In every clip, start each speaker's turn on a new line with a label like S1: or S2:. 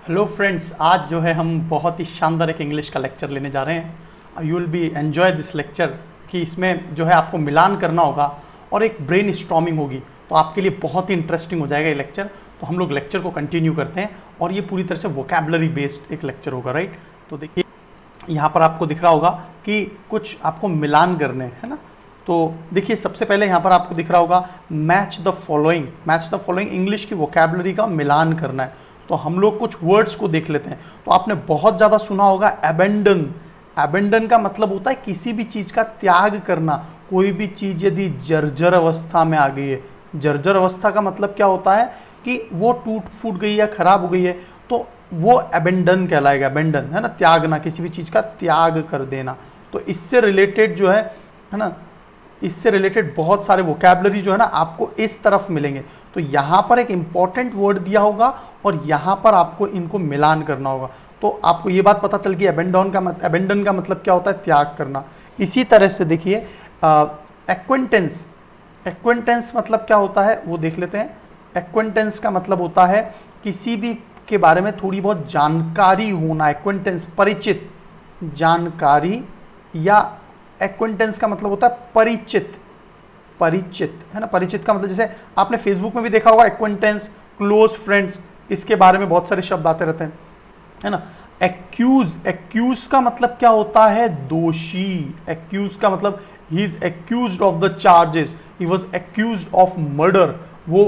S1: Hello friends, आज जो है हम बहुत ही शानदार एक इंग्लिश का लेक्चर लेने जा रहे हैं। You will be enjoy this lecture कि इसमें जो है आपको मिलान करना होगा और एक ब्रेन स्टॉर्मिंग होगी, तो आपके लिए बहुत ही इंटरेस्टिंग हो जाएगा ये लेक्चर। तो हम लोग लेक्चर को कंटिन्यू करते हैं और ये पूरी तरह से वोकैबुलरी बेस्ड एक लेक्चर होगा, राइट। तो देखिए यहाँ पर आपको दिख रहा होगा कि कुछ आपको मिलान करने हैं, है ना। तो देखिए सबसे पहले यहाँ पर आपको दिख रहा होगा match the following. Match the following English की वोकैबुलरी का मिलान करना है। तो हम लोग कुछ वर्ड्स को देख लेते हैं। तो आपने बहुत ज़्यादा सुना होगा एबेंडन। एबेंडन का मतलब होता है किसी भी चीज़ का त्याग करना। कोई भी चीज़ यदि जर्जर अवस्था में आ गई है, जर्जर अवस्था का मतलब क्या होता है कि वो टूट फूट गई या खराब हो गई है, तो वो एबेंडन कहलाएगा। एबेंडन है ना, त्यागना, किसी भी चीज़ का त्याग कर देना। तो इससे रिलेटेड जो है ना, इससे रिलेटेड बहुत सारे वोकैबुलरी जो है ना आपको इस तरफ मिलेंगे। तो यहाँ पर एक इंपॉर्टेंट वर्ड दिया होगा और यहाँ पर आपको इनको मिलान करना होगा। तो आपको ये बात पता चल गई एबेंडन का मतलब क्या होता है, त्याग करना। इसी तरह से देखिए एक्वेंटेंस। एक्वेंटेंस मतलब क्या होता है वो देख लेते हैं। एक्वेंटेंस का मतलब होता है किसी भी के बारे में थोड़ी बहुत जानकारी होना। एक्वेंटेंस परिचित, जानकारी, या एक्वेंटेंस का मतलब होता है परिचित। परिचित है ना, परिचित का मतलब जैसे आपने फेसबुक में भी देखा होगा एक्वेंटेंस, क्लोज फ्रेंड्स, इसके बारे में बहुत सारे शब्द आते रहते हैं, है ना। एक्यूज, एक्यूज का मतलब क्या होता है, दोषी। एक्यूज का मतलब he is accused of the charges, he was accused of murder. वो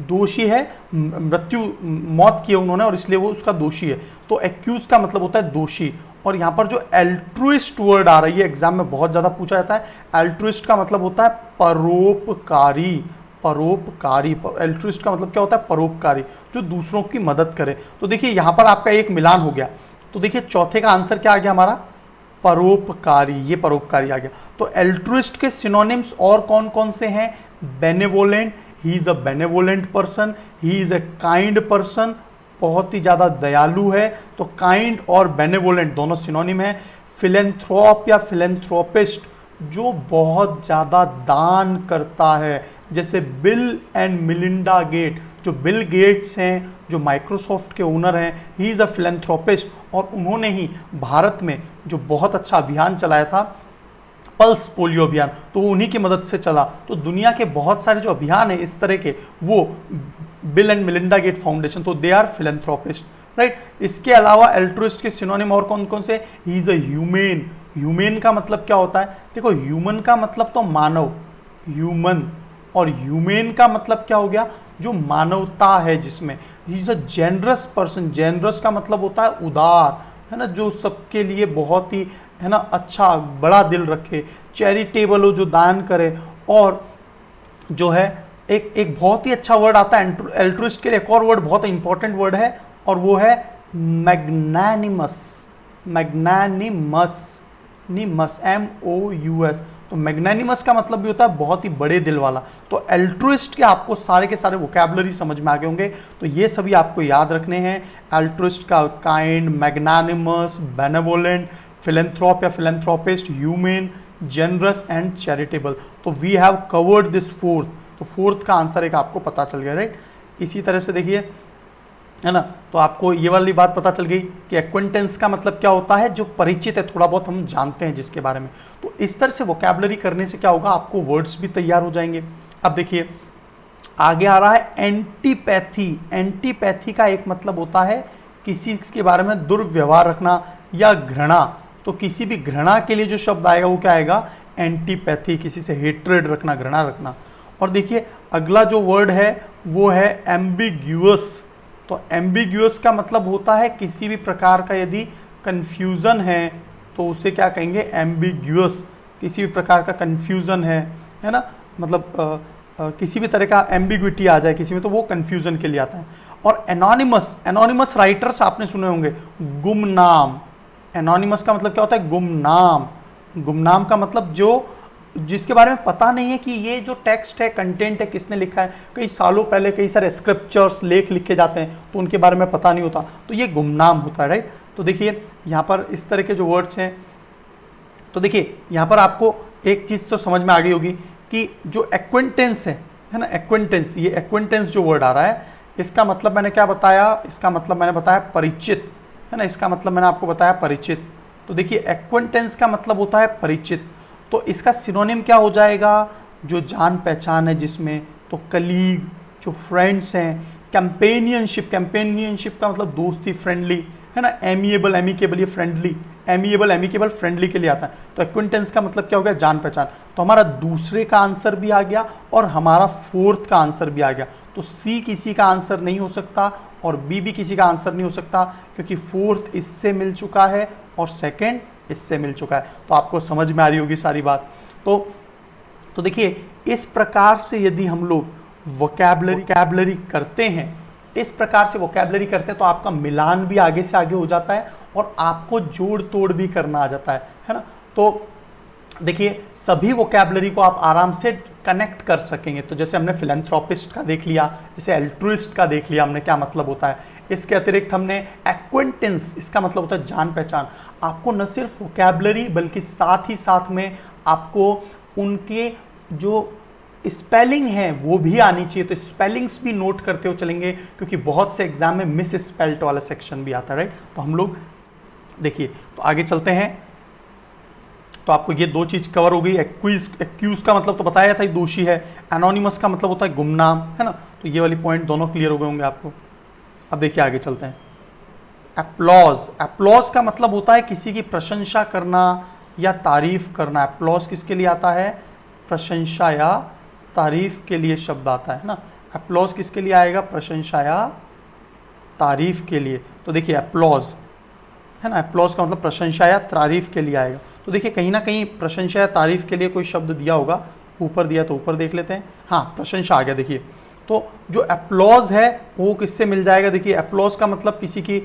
S1: दोषी है, मृत्यु, मौत की है उन्होंने और इसलिए वो उसका दोषी है। तो एक्यूज का मतलब होता है दोषी। और यहाँ पर जो एल्ट्रुइस्ट वर्ड आ रही है एग्जाम में बहुत ज्यादा पूछा जाता है। एल्ट्रुइस्ट का मतलब होता है परोपकारी। परोपकारी, एल्ट्रुइस्ट का मतलब क्या होता है, परोपकारी, जो दूसरों की मदद करे। तो देखिए यहाँ पर आपका एक मिलान हो गया। तो देखिए चौथे का आंसर क्या आ गया हमारा, परोपकारी। ये परोपकारी आ गया। तो एल्ट्रुइस्ट के सिनोनिम्स और कौन कौन से हैं, benevolent, he is a benevolent person, he is a kind person, बहुत ही ज्यादा दयालु है। तो काइंड और बेनेवोलेंट दोनों सिनोनिम है। फिलेंथ्रोप या फिलेंथ्रोपिस्ट, जो बहुत ज्यादा दान करता है, जैसे बिल एंड मिलिंडा गेट। जो बिल गेट्स हैं, जो माइक्रोसॉफ्ट के ओनर हैं, ही इज अ फिलेंथ्रोपिस्ट, और उन्होंने ही भारत में जो बहुत अच्छा अभियान चलाया था, पल्स पोलियो अभियान, तो वो उन्हीं की मदद से चला। तो दुनिया के बहुत सारे जो अभियान है इस तरह के, वो bill and Melinda Gate foundation, तो दे आर फिलेंथ्रोपिस्ट, राइट। इसके अलावा एल्ट्रुइस्ट के सिनोनिम और कौन कौन से, he is a humane. Humane का मतलब क्या होता है, देखो ह्यूमन का मतलब तो मानव, ह्यूमन, और ह्यूमेन का मतलब क्या हो गया, जो मानवता है जिसमें। He is a generous person. Generous का मतलब होता है उदार, है ना, जो सबके लिए बहुत ही, है ना, अच्छा, बड़ा दिल रखे, चैरिटेबल हो, जो दान करे। और जो है एक एक बहुत ही अच्छा वर्ड आता है एल्ट्रुइस्ट के लिए, एक और वर्ड बहुत इंपॉर्टेंट वर्ड है, और वो है मैग्नानिमस। मैग्नानिमस, निमस, MOUS। तो मैग्नानिमस का मतलब भी होता है बहुत ही बड़े दिल वाला। तो एल्ट्रुइस्ट के आपको सारे के सारे वोकैबुलरी समझ में आ गए होंगे। तो ये सभी आपको याद रखने हैं। एल्ट्रुइस्ट का काइंड, मैग्नानिमस, बेनेवोलेंट, फिलेंथ्रोप या philanthropist, human, generous and charitable. तो we have covered this fourth. तो फोर्थ का आंसर एक आपको पता चल गया, राइट। इसी तरह से देखिए, है ना, तो आपको ये वाली बात पता चल गई कि एक्वेंटेंस का मतलब क्या होता है, जो परिचित है, थोड़ा बहुत हम जानते हैं जिसके बारे में। तो इस तरह से वोकैबुलरी करने से क्या होगा, आपको वर्ड्स भी तैयार हो जाएंगे। अब देखिए आगे आ रहा है एंटीपैथी। एंटीपैथी का एक मतलब होता है किसी के बारे में दुर्व्यवहार रखना या घृणा। तो किसी भी घृणा के लिए जो शब्द आएगा वो क्या आएगा, एंटीपैथी, किसी से हेट्रेड रखना, घृणा रखना। और देखिए अगला जो वर्ड है वो है एम्बिग्यूअस। तो एम्बिग्यूअस का मतलब होता है किसी भी प्रकार का यदि कंफ्यूजन है तो उसे क्या कहेंगे, एम्बिग्यूअस। किसी भी प्रकार का कंफ्यूजन है ना, मतलब किसी भी तरह का एम्बिग्विटी आ जाए किसी में, तो वो कंफ्यूजन के लिए आता है। और एनोनिमस, एनोनिमस राइटर्स आपने सुने होंगे, गुमनाम। एनोनिमस का मतलब क्या होता है, गुमनाम। गुमनाम का मतलब जो, जिसके बारे में पता नहीं है कि ये जो टेक्स्ट है, कंटेंट है, किसने लिखा है। कई सालों पहले कई सारे स्क्रिप्चर्स, लेख लिखे जाते हैं, तो उनके बारे में पता नहीं होता, तो ये गुमनाम होता है, राइट। तो देखिए यहाँ पर इस तरह के जो वर्ड्स हैं, तो देखिए यहाँ पर आपको एक चीज़ तो समझ में आ गई होगी कि जो एक्वेंटेंस है ना, एक्वेंटेंस, ये एक्वेंटेंस जो वर्ड आ रहा है, इसका मतलब मैंने क्या बताया, इसका मतलब मैंने बताया परिचित, है ना, इसका मतलब मैंने आपको बताया परिचित। तो देखिए एक्वेंटेंस का मतलब होता है परिचित, तो इसका सिनोनिम क्या हो जाएगा, जो जान पहचान है जिसमें, तो कलीग, जो फ्रेंड्स हैं, कंपेनियनशिप, कंपेनियनशिप का मतलब दोस्ती, फ्रेंडली, है ना, एमिएबल, एमिकेबल, ये फ्रेंडली, एमिएबल, एमिकेबल, फ्रेंडली के लिए आता है। तो एक्वेंटेंस का मतलब क्या हो गया, जान पहचान। तो हमारा दूसरे का आंसर भी आ गया और हमारा फोर्थ का आंसर भी आ गया। तो सी किसी का आंसर नहीं हो सकता और बी भी किसी का आंसर नहीं हो सकता, क्योंकि फोर्थ इससे मिल चुका है और सेकंड इससे मिल चुका है। तो आपको समझ में आ रही होगी सारी बात। तो देखिए इस प्रकार से यदि हम लोग वोकैबुलरी करते हैं, इस प्रकार से वोकैबुलरी करते हैं, तो आपका मिलान भी आगे से आगे हो जाता है और आपको जोड़ तोड़ भी करना आ जाता है ना। तो देखिए सभी वोकैबुलरी को आप आराम से कनेक्ट कर सकेंगे। तो जैसे हमने फिलैंथ्रोपिस्ट का देख लिया, जैसे एल्ट्रुइस्ट का देख लिया हमने, क्या मतलब होता है। इसके अतिरिक्त हमने एक्वेंटेंस, इसका मतलब होता है जान पहचान। आपको न सिर्फ वोकैबुलरी बल्कि साथ ही साथ में आपको उनके जो स्पेलिंग है वो भी आनी चाहिए। तो स्पेलिंग्स भी नोट करते हो चलेंगे, क्योंकि बहुत से एग्जाम में मिस स्पेल्ट वाला सेक्शन भी आता है, राइट। तो हम लोग देखिए, तो आगे चलते हैं। तो आपको ये दो चीज कवर हो गई। एक्यूज का मतलब तो बताया था, दोषी है। एनोनिमस का मतलब होता है गुमनाम, है ना। तो ये वाली पॉइंट दोनों क्लियर हो गए होंगे आपको। अब देखिए आगे चलते हैं। एप्लॉज, एप्लॉज का मतलब होता है किसी की प्रशंसा करना या तारीफ करना। एप्लॉज किसके लिए आता है, प्रशंसा या तारीफ के लिए शब्द आता है ना। एप्लॉज किसके लिए आएगा, प्रशंसा या तारीफ के लिए। तो देखिए एप्लॉज, है ना, एप्लॉज का मतलब प्रशंसा या तारीफ के लिए आएगा। तो देखिए कहीं ना कहीं प्रशंसा या तारीफ के लिए कोई शब्द दिया होगा, ऊपर दिया तो ऊपर देख लेते हैं। हाँ, प्रशंसा आ गया। देखिए तो जो एप्लॉज है वो किससे मिल जाएगा, देखिए एप्लॉज का मतलब किसी की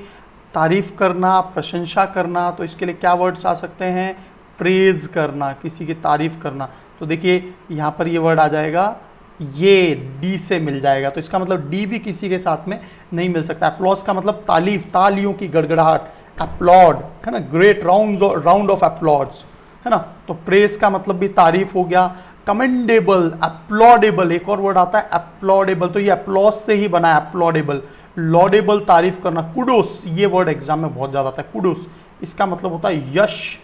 S1: तारीफ करना, प्रशंसा करना। तो इसके लिए क्या वर्ड्स आ सकते हैं, प्रेज करना, किसी की तारीफ करना। तो देखिए यहाँ पर ये वर्ड आ जाएगा, ये डी से मिल जाएगा। तो इसका मतलब डी भी किसी के साथ में नहीं मिल सकता। एप्लॉज का मतलब तालीफ, तालियों की गड़गड़ाहट, अपलॉड, है ना, ग्रेट राउंड ऑफ अपलॉड्स, है ना। तो प्रेज का मतलब भी तारीफ हो गया। कमेंडेबल, अपलॉडेबल, एक और वर्ड आता है अपलॉडेबल, तो ये अपलॉज से ही बना है, अपलॉडेबल, लॉडेबल, तारीफ करना। कुडोस, ये वर्ड एग्जाम में बहुत ज्यादा आता है, कुडोस, इसका मतलब होता है यश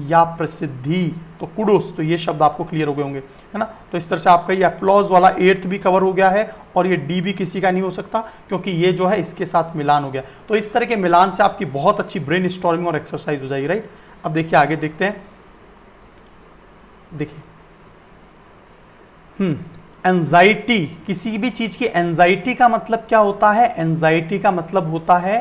S1: या प्रसिद्धि। तो कुडोस, तो ये शब्द आपको क्लियर हो गए होंगे, है ना। तो इस तरह से आपका ये अप्लॉज वाला 8th भी कवर हो गया है और ये डी भी किसी का नहीं हो सकता, क्योंकि ये जो है इसके साथ मिलान हो गया। तो इस तरह के मिलान से आपकी बहुत अच्छी ब्रेन स्टॉर्मिंग और एक्सरसाइज हो जाएगी, राइट। अब देखिए आगे देखते हैं। देखिए एंजाइटी, किसी भी चीज की एंजाइटी का मतलब क्या होता है, एंजाइटी का मतलब होता है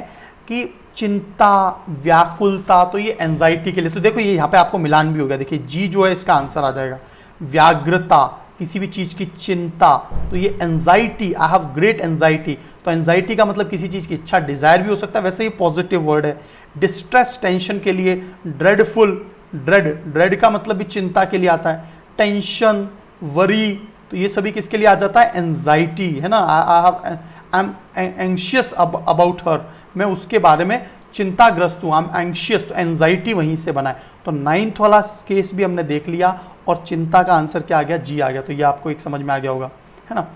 S1: कि चिंता, व्याकुलता। तो ये एंजाइटी के लिए, तो देखो ये यहाँ पे आपको मिलान भी हो गया। देखिए जी जो है इसका आंसर आ जाएगा। व्याग्रता, किसी भी चीज की चिंता। तो ये anxiety, I have great anxiety. तो एंजाइटी का मतलब किसी चीज की इच्छा, डिजायर भी हो सकता है, वैसे ही पॉजिटिव वर्ड है। डिस्ट्रेस, टेंशन के लिए। ड्रेडफुल, ड्रेड का मतलब भी चिंता के लिए आता है। टेंशन, वरी, तो ये सभी किसके लिए आ जाता है, एंजाइटी, है ना। I am anxious about her, मैं उसके बारे में चिंताग्रस्त हूं, आई एम एंशियस, तो एंजाइटी वहीं से बना है। तो 9th वाला केस भी हमने देख लिया और चिंता का आंसर क्या आ गया, जी आ गया। तो ये आपको एक समझ में आ गया होगा, है ना।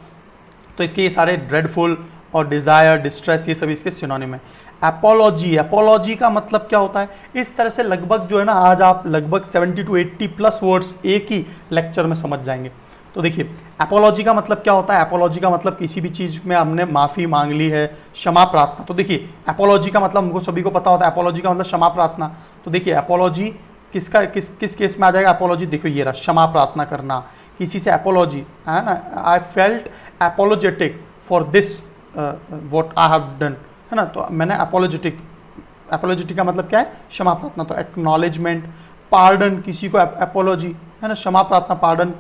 S1: तो इसके ये सारे ड्रेडफुल और डिजायर, डिस्ट्रेस, ये सभी इसके सिनोनिम है। एपोलॉजी, एपोलॉजी का मतलब क्या होता है, इस तरह से लगभग जो है ना, आज आप लगभग 70 to 80 प्लस वर्ड्स एक ही लेक्चर में समझ जाएंगे। तो देखिए एपोलॉजी का मतलब क्या होता है, एपोलॉजी का मतलब किसी भी चीज में हमने माफी मांग ली है, क्षमा प्रार्थना। तो देखिए एपोलॉजी का मतलब हमको सभी को पता होता है, एपोलॉजी का मतलब क्षमा प्रार्थना। तो देखिए एपोलॉजी किसका किस केस में आ जाएगा, एपोलॉजी देखो ये रहा, क्षमा प्रार्थना करना किसी से, एपोलॉजी, है ना। I felt apologetic for this what I have done, है ना। तो मैंने एपोलोजेटिक का मतलब क्या है, क्षमा प्रार्थना। तो एक्नॉलेजमेंट, पार्डन, किसी को एपोलॉजी, है ना, क्षमा प्रार्थना, पार्डन,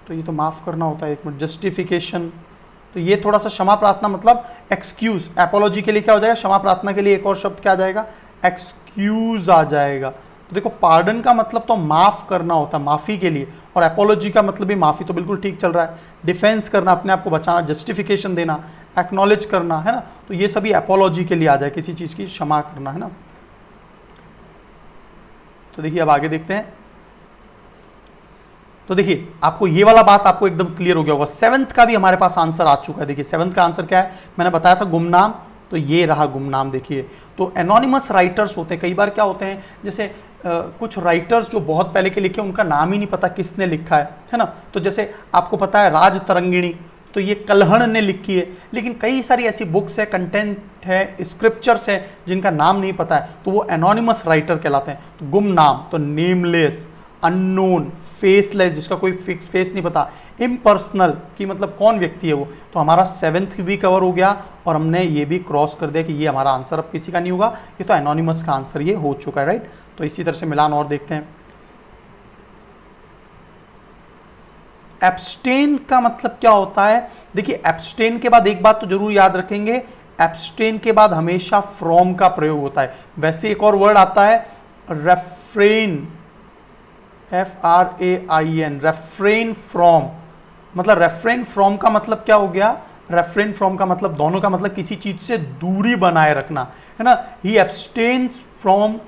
S1: तो ये तो माफ करना होता है, एक मिनट, जस्टिफिकेशन। तो ये थोड़ा सा क्षमा प्रार्थना मतलब एक्सक्यूज। एपोलॉजी के लिए क्या हो जाएगा, क्षमा प्रार्थना के लिए एक और शब्द क्या आ जाएगा, एक्सक्यूज आ जाएगा। तो देखो पार्डन का मतलब तो माफ करना होता है, माफी के लिए, और एपोलॉजी का मतलब भी माफी, तो बिल्कुल ठीक चल रहा है। डिफेंस करना, अपने आप को बचाना, जस्टिफिकेशन देना, एक्नॉलेज करना, है ना। तो ये सभी एपोलॉजी के लिए आ जाए, किसी चीज की क्षमा करना, है ना। तो देखिए अब आगे देखते हैं। तो देखिए आपको ये वाला बात आपको एकदम क्लियर हो गया होगा। सेवंथ का भी हमारे पास आंसर आ चुका है। देखिए सेवंथ का आंसर क्या है, मैंने बताया था गुमनाम, तो ये रहा गुमनाम। देखिए तो एनोनिमस राइटर्स होते हैं, कई बार क्या होते हैं, जैसे कुछ राइटर्स जो बहुत पहले के लिखे उनका नाम ही नहीं पता किसने लिखा है ना। तो जैसे आपको पता है राज तरंगिणी, तो ये कल्हण ने लिखी है, लेकिन कई सारी ऐसी बुक्स है, कंटेंट है, स्क्रिप्चर्स है जिनका नाम नहीं पता है, तो वो एनोनिमस राइटर कहलाते हैं। तो गुमनाम तो नेमलेस, अननोन, फेसलेस जिसका कोई फिक्स फेस नहीं पता, इम्पर्सनल कि मतलब कौन व्यक्ति है वो। तो हमारा सेवेंथ भी कवर हो गया और हमने ये भी क्रॉस कर दिया कि ये हमारा आंसर अब किसी का नहीं होगा, ये तो एनोनिमस का आंसर ये हो चुका है, राइट। तो इसी तरह से मिलान और देखते हैं। एब्स्टेन का मतलब क्या होता है, देखिए एब्स्टेन के बाद एक बात तो जरूर याद रखेंगे, एब्स्टेन के बाद हमेशा फ्रॉम का प्रयोग होता है। वैसे एक और वर्ड आता है रेफ्रेन, FRAIN, रेफ्रेन फ्रॉम। मतलब रेफ्रेन फ्रॉम का मतलब क्या हो गया, रेफ्रेन फ्रॉम का मतलब दोनों का मतलब किसी चीज से दूरी बनाए रखना, है ना। ही एब्स्टेन्स फ्रॉम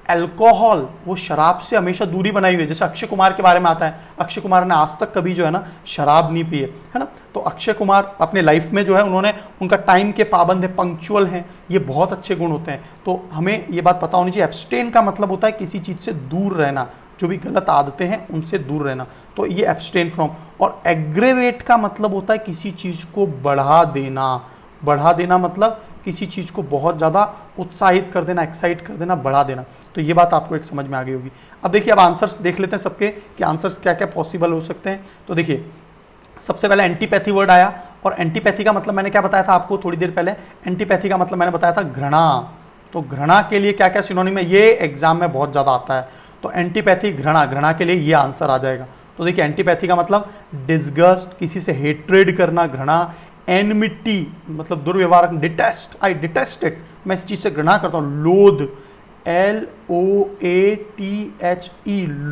S1: अल्कोहल, वो शराब से हमेशा दूरी बनाई हुई है। जैसे अक्षय कुमार के बारे में आता है, अक्षय कुमार ने आज तक कभी जो है ना शराब नहीं पी है ना। तो अक्षय कुमार अपने लाइफ में जो है उन्होंने, उनका टाइम के पाबंद है, पंक्चुअल हैं, ये बहुत अच्छे गुण होते हैं। तो हमें ये बात पता होनी चाहिए, एब्स्टेन का मतलब होता है किसी चीज से दूर रहना, जो भी गलत आदतें हैं उनसे दूर रहना, तो ये एब्स्टेन फ्रॉम। और एग्रेवेट का मतलब होता है किसी चीज को बढ़ा देना, बढ़ा देना मतलब किसी चीज को बहुत ज्यादा उत्साहित कर देना, एक्साइट कर देना, बढ़ा देना। तो ये बात आपको एक समझ में आ गई होगी। अब देखिए अब आंसर्स देख लेते हैं सबके कि आंसर्स क्या क्या पॉसिबल हो सकते हैं। तो देखिए सबसे पहले एंटीपैथी वर्ड आया, और एंटीपैथी का मतलब मैंने क्या बताया था आपको थोड़ी देर पहले, एंटीपैथी का मतलब मैंने बताया था घृणा। तो घृणा के लिए क्या क्या सिनोनिम है, ये एग्जाम में बहुत ज्यादा आता है। तो एंटीपैथी घृणा, घृणा के लिए ये आंसर आ जाएगा। तो देखिए एंटीपैथी का मतलब डिस्गस्ट, किसी से हेट्रेड करना, घृणा। एनमिटी मतलब दुर्व्यवहार, डिटेस्ट, आई डिटेस्ट इट, मैं इस चीज से घृणा करता हूं। लोध, LOATHE,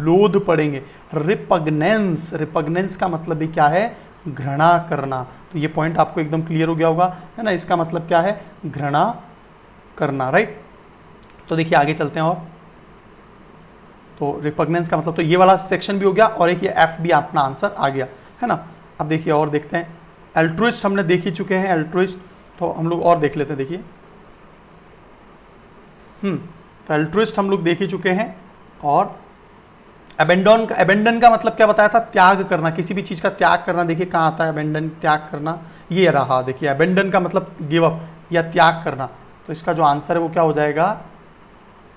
S1: लोध पढ़ेंगे। रिपग्नेंस, रिपग्नेंस का मतलब भी क्या है, घृणा करना। तो ये पॉइंट आपको एकदम क्लियर हो गया होगा, है ना। इसका मतलब क्या है, घृणा करना, राइट। तो देखिए आगे चलते हैं। और तो रिपग्नेंस का मतलब तो ये वाला सेक्शन भी हो गया, और एक ये F भी अपना आंसर आ गया, है ना। अब देखिए और देखते हैं। एल्ट्रुइस्ट हमने देख ही चुके हैं, एल्ट्रुइस्ट तो हम लोग और देख लेते हैं। देखिए तो एल्ट्रुइस्ट हम लोग देख ही चुके हैं। और अबेंडन का मतलब क्या बताया था, त्याग करना, किसी भी चीज का त्याग करना। देखिए कहाँ आता है अबेंडन, त्याग करना, ये रहा। देखिए अबेंडन का मतलब गिव अप या त्याग करना। तो इसका जो आंसर है वो क्या हो जाएगा,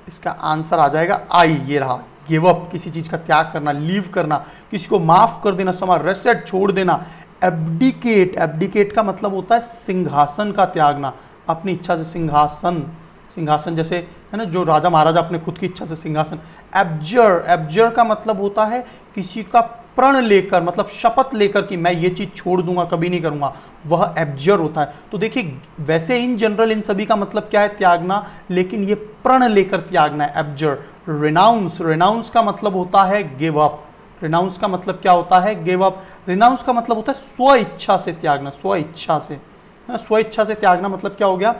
S1: इसका आंसर आ जाएगा आई, ये रहा, गिव अप, किसी चीज का त्याग करना, लीव करना, किसी को माफ कर देना, समा, रेसेट, छोड़ देना। एब्डिकेट, एब्डिकेट का मतलब होता है सिंहासन का त्यागना, अपनी इच्छा से सिंहासन, सिंहासन जैसे है ना जो राजा महाराजा अपने खुद की इच्छा से सिंहासन। एब्जर, एब्जर का मतलब होता है किसी का प्रण लेकर, मतलब शपथ लेकर कि मैं ये चीज छोड़ दूंगा, कभी नहीं करूंगा, वह एब्जर होता है। तो देखिए वैसे इन जनरल इन सभी का मतलब क्या है, त्यागना, लेकिन ये प्रण लेकर त्यागना है, एब्जर। रिनाउंस, रिनाउंस का मतलब होता है गिव अप, रिनाउंस का मतलब क्या होता है, गिव अप। रिनाउंस का मतलब होता है स्व इच्छा से त्यागना, स्व इच्छा से, है ना। स्व इच्छा से त्यागना मतलब क्या हो गया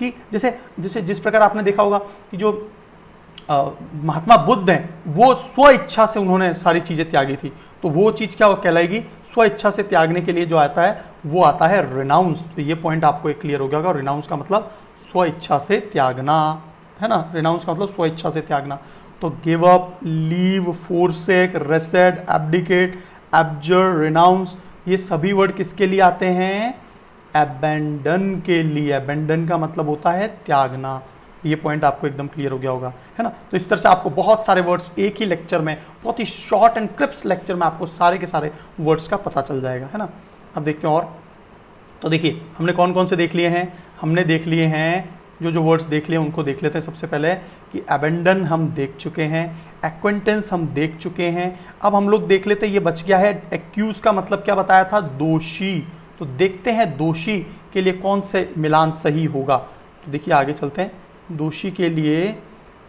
S1: कि जैसे जैसे जिस प्रकार आपने देखा होगा कि जो महात्मा बुद्ध हैं वो स्व इच्छा से उन्होंने सारी चीजें त्यागी थी, तो वो चीज क्या कहलाएगी, स्व इच्छा से त्यागने के लिए जो आता है वो आता है रिनाउंस। तो ये पॉइंट आपको एक क्लियर हो गया होगा, रिनाउंस का मतलब स्व इच्छा से त्यागना, है ना। रिनाउंस का मतलब स्व इच्छा से त्यागना। तो give up, leave, forsake, recede, abdicate, abjure, renounce, ये सभी वर्ड किसके लिए आते हैं, अबेंडन के लिए। अबेंडन का मतलब होता है त्यागना। ये पॉइंट आपको एकदम क्लियर हो गया होगा, है ना। तो इस तरह से आपको बहुत सारे वर्ड्स एक ही लेक्चर में, बहुत ही शॉर्ट एंड क्रिप्स लेक्चर में आपको सारे के सारे वर्ड्स का पता चल जाएगा, है ना। अब देखते हैं और, तो देखिए हमने कौन कौन से देख लिए हैं, हमने देख लिए हैं जो वर्ड्स देख लिए उनको देख लेते हैं। सबसे पहले कि अबेंडन हम देख चुके हैं, एक्वेंटेंस हम देख चुके हैं। अब हम लोग देख लेते हैं, ये बच गया है एक्यूज का मतलब क्या बताया था, दोषी। तो देखते हैं दोषी के लिए कौन से मिलान सही होगा। तो देखिए आगे चलते हैं। दोषी के लिए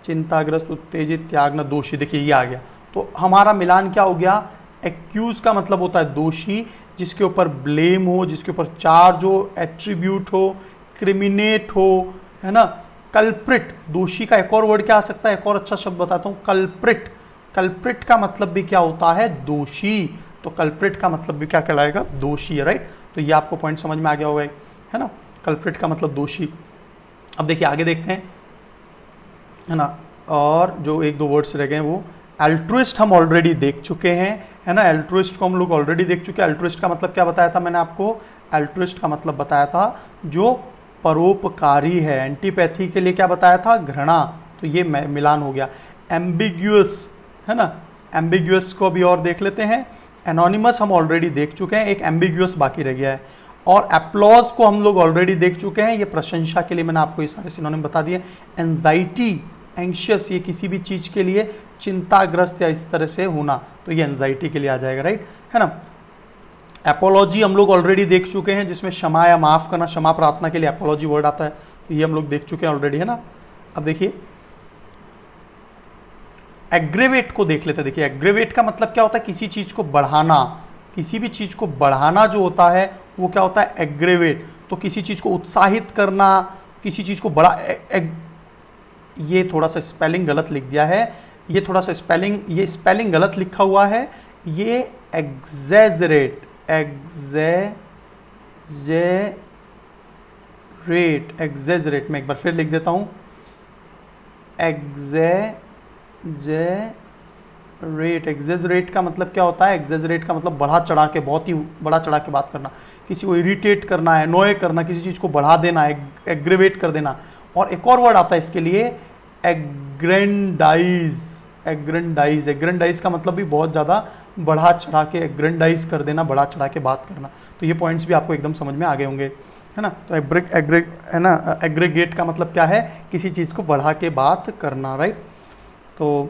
S1: चिंताग्रस्त, उत्तेजित, त्यागना, दोषी, देखिए ये आ गया। तो हमारा मिलान क्या हो गया, एक्यूज का मतलब होता है दोषी, जिसके ऊपर ब्लेम हो, जिसके ऊपर चार्ज हो, एट्रीब्यूट हो, क्रिमिनेट हो, है ना। कल्प्रिट, दोषी का एक और वर्ड क्या आ सकता है, एक और अच्छा शब्द बताता हूँ, कल्प्रिट। कल्प्रिट का मतलब भी क्या होता है, दोषी। तो कल्प्रिट का मतलब भी क्या कहलाएगा, दोषी है, राइट। तो ये आपको पॉइंट समझ में आ गया होगा, है ना, कल्प्रिट का मतलब दोषी। अब देखिए आगे देखते हैं, है ना, और जो एक दो वर्ड्स रह गए वो एल्ट्रुइस्ट हम ऑलरेडी देख चुके हैं, है ना, एल्ट्रुइस्ट को हम लोग ऑलरेडी देख चुके हैं। एल्ट्रुइस्ट का मतलब क्या बताया था मैंने आपको, एल्ट्रुइस्ट का मतलब बताया था जो परोपकारी है। एंटीपैथी के लिए क्या बताया था, घृणा। तो ये मिलान हो गया। एम्बिग्यूअस, है ना, एम्बिग्यूअस को भी और देख लेते हैं। एनोनिमस हम ऑलरेडी देख चुके हैं, एक एम्बिग्यूअस बाकी रह गया है। और एप्लॉज को हम लोग ऑलरेडी देख चुके हैं, ये प्रशंसा के लिए मैंने आपको ये सारे सिनोनिम बता दिए। एंजाइटी, एंशियस, ये किसी भी चीज के लिए चिंताग्रस्त या इस तरह से होना, तो ये एंजाइटी के लिए आ जाएगा, राइट, है ना। एपोलॉजी हम लोग ऑलरेडी देख चुके हैं, जिसमें क्षमा या माफ करना, क्षमा प्रार्थना के लिए एपोलॉजी वर्ड आता है, तो ये हम लोग देख चुके हैं ऑलरेडी, है ना। अब देखिए एग्रेवेट को देख लेते हैं। देखिए एग्रेवेट का मतलब क्या होता है, किसी चीज को बढ़ाना, किसी भी चीज को बढ़ाना जो होता है वो क्या होता है, एग्रेवेट। तो किसी चीज को उत्साहित करना, किसी चीज को बड़ा ये थोड़ा सा स्पेलिंग गलत लिख दिया है, ये थोड़ा सा ये स्पेलिंग गलत लिखा हुआ है, ये एग्जेजरेट, एग्जेजरेट मैं एक बार फिर लिख देता हूं, एग्जेजरेट का मतलब क्या होता है, एग्जेजरेट का मतलब बढ़ा चढ़ा के, बहुत ही बढ़ा चढ़ा के बात करना, किसी को इरिटेट करना, एनॉय करना, किसी चीज को बढ़ा देना, एग्रेवेट कर देना। और एक और वर्ड आता है इसके लिए, एग्रेंडाइज। एग्रेंडाइज का मतलब भी बहुत ज़्यादा बढ़ा चढ़ा के, एग्रेंडाइज कर देना, बढ़ा चढ़ा के बात करना। तो ये पॉइंट्स भी आपको एकदम समझ में आ गए होंगे, है ना। तो एग्रीगेट का मतलब क्या है, किसी चीज़ को बढ़ा के बात करना, राइट। तो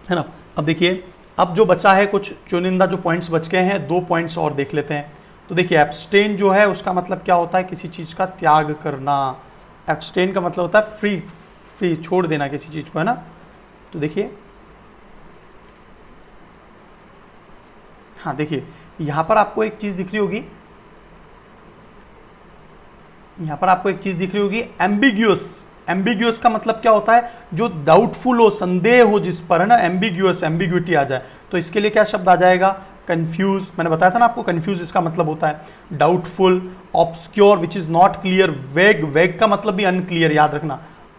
S1: है ना। अब देखिए, अब जो बचा है कुछ चुनिंदा जो पॉइंट्स बच गए हैं, 2 पॉइंट्स और देख लेते हैं। तो देखिए एब्सटेन जो है उसका मतलब क्या होता है, किसी चीज़ का त्याग करना। एब्सटेन का मतलब होता है फ्री छोड़ देना किसी चीज़ को, है ना। तो देखिए, हाँ देखिए यहाँ पर आपको एक चीज़ दिख रही होगी, यहाँ पर आपको एक चीज़ दिख रही होगी, एम्बिग्यूअस। एम्बिग्यूअस का मतलब क्या होता है, जो डाउटफुल हो, संदेह हो जिस पर, है ना, एम्बिग्यूअस, एम्बिग्यूटी आ जाए। तो इसके लिए क्या शब्द आ जाएगा, कंफ्यूज। मैंने बताया था ना आपको, कंफ्यूज इसका मतलब होता है doubtful. Obscure which is not clear. वेग, वेग का मतलब भी अनक्लियर, याद रखना,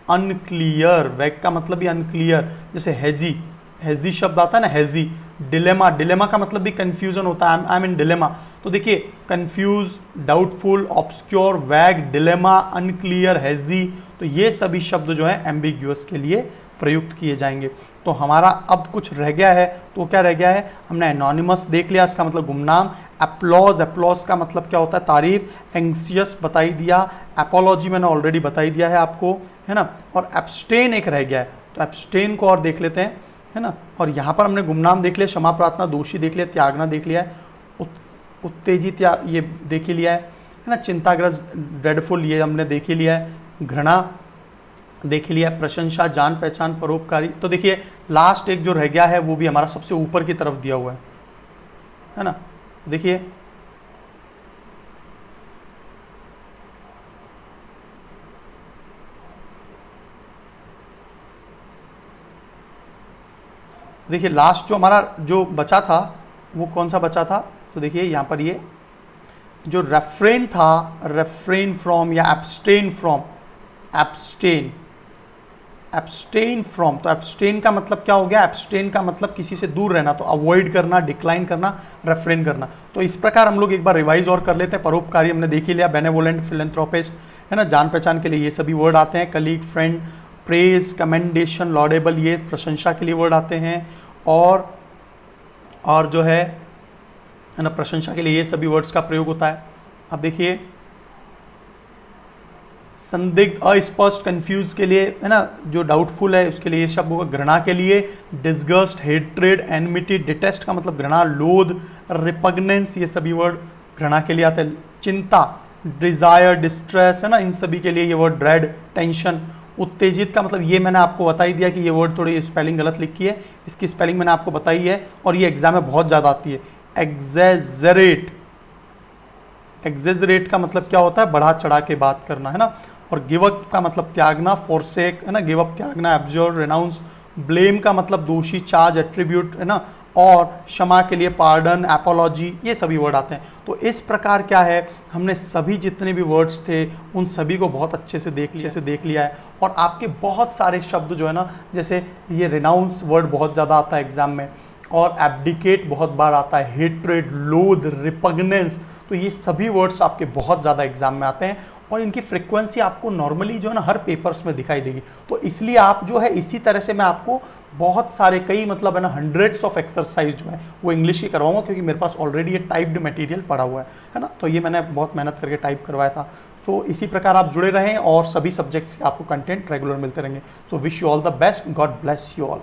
S1: अनक्लियर, वेग का मतलब भी अनक्लियर। जैसे हेजी, हेजी शब्द आता है ना, हेजी। डिलेमा, डिलेमा का मतलब भी कंफ्यूजन होता है, आई एम इन डिलेमा। तो देखिए कंफ्यूज, डाउटफुल, ऑब्सक्योर, वैग, डिलेमा, अनक्लियर, हेजी, तो ये सभी शब्द जो है एम्बिग्यूअस के लिए प्रयुक्त किए जाएंगे। तो हमारा अब कुछ रह गया है, तो क्या रह गया है, हमने एनोनिमस देख लिया, इसका मतलब गुमनाम। एप्लॉज, एप्लॉज का मतलब क्या होता है, तारीफ। एंग्सियस बताई दिया। एपोलॉजी मैंने ऑलरेडी बताई दिया है आपको, है ना। और एब्सटेन एक रह गया है, तो एब्सटेन को और देख लेते हैं, है ना। और यहाँ पर हमने गुमनाम देख लिया, क्षमा प्रार्थना, दोषी देख लिया, त्यागना देख लिया है, उत्तेजित या ये देख ही लिया है ना, चिंताग्रस्त, ड्रेडफुल, ये हमने देख ही लिया है, घृणा देख लिया, प्रशंसा, जान पहचान, परोपकारी। तो देखिए लास्ट एक जो रह गया है वो भी हमारा सबसे ऊपर की तरफ दिया हुआ है ना। देखिए देखिए लास्ट जो हमारा जो बचा था वो कौन सा बचा था, तो देखिए यहाँ पर ये जो रेफ्रेन था, रेफ्रेन फ्रॉम या एब्सटेन फ्रॉम, एब्सटेन फ्रॉम। तो एब्सटेन का मतलब क्या हो गया, एब्सटेन का मतलब किसी से दूर रहना, तो अवॉइड करना, डिक्लाइन करना, रेफ्रेन करना। तो इस प्रकार हम लोग एक बार रिवाइज और कर लेते हैं। परोपकारी हमने देख ही लिया, बेनेवोलेंट, फिलेंथ्रोपिस्ट, है ना। जान पहचान के लिए ये सभी वर्ड आते हैं, colleague, friend, praise, commendation, laudable, ये प्रशंसा के लिए वर्ड आते हैं। और जो है ना, प्रशंसा के लिए ये सभी वर्ड्स का प्रयोग होता है। अब देखिए संदिग्ध, अस्पष्ट, कंफ्यूज के लिए, है ना, जो डाउटफुल है उसके लिए ये शब्द होगा। घृणा के लिए डिसगस्ट, हेट्रेड, एनमिटी, डिटेस्ट का मतलब घृणा, लोध, रिपग्नेंस, ये सभी वर्ड घृणा के लिए आते हैं। चिंता, डिजायर, डिस्ट्रेस, है ना, इन सभी के लिए ये वर्ड ड्रेड, टेंशन। उत्तेजित का मतलब ये मैंने आपको बता ही दिया कि ये वर्ड थोड़ी स्पेलिंग गलत लिखी है, इसकी स्पेलिंग मैंने आपको बताई है और ये एग्जाम में बहुत ज़्यादा आती है। एग्जेजरेट, एग्जेजरेट का मतलब क्या होता है, बढ़ा चढ़ा के बात करना, है ना। और गिव अप का मतलब त्यागना, फोरसेक, है ना, गिव अप त्यागना, एब्जॉर्ब, रेनाउंस, ब्लेम का मतलब दोषी, चार्ज, एट्रीब्यूट, है ना, और क्षमा के लिए पार्डन, एपोलॉजी, ये सभी वर्ड आते हैं। तो इस प्रकार क्या है, हमने सभी जितने भी वर्ड्स थे उन सभी को बहुत अच्छे से देख लिया है। और आपके बहुत सारे शब्द जो है ना, जैसे ये रिनाउंस वर्ड बहुत ज़्यादा आता है एग्जाम में, और एब्डिकेट बहुत बार आता है, हेट्रेड, लोथ, रिपग्नेंस, तो ये सभी वर्ड्स आपके बहुत ज़्यादा एग्जाम में आते हैं और इनकी फ्रिक्वेंसी आपको नॉर्मली जो है ना हर पेपर्स में दिखाई देगी। तो इसलिए आप जो है इसी तरह से मैं आपको बहुत सारे कई मतलब है ना हंड्रेड्स ऑफ एक्सरसाइज जो है वो इंग्लिश की करवाऊंगा, क्योंकि मेरे पास ऑलरेडी ये टाइप्ड मटेरियल पड़ा हुआ है ना, तो ये मैंने बहुत मेहनत करके टाइप करवाया था। सो इसी प्रकार आप जुड़े रहें और सभी सब्जेक्ट्स के आपको कंटेंट रेगुलर मिलते रहेंगे। So wish you all the best, God bless you all.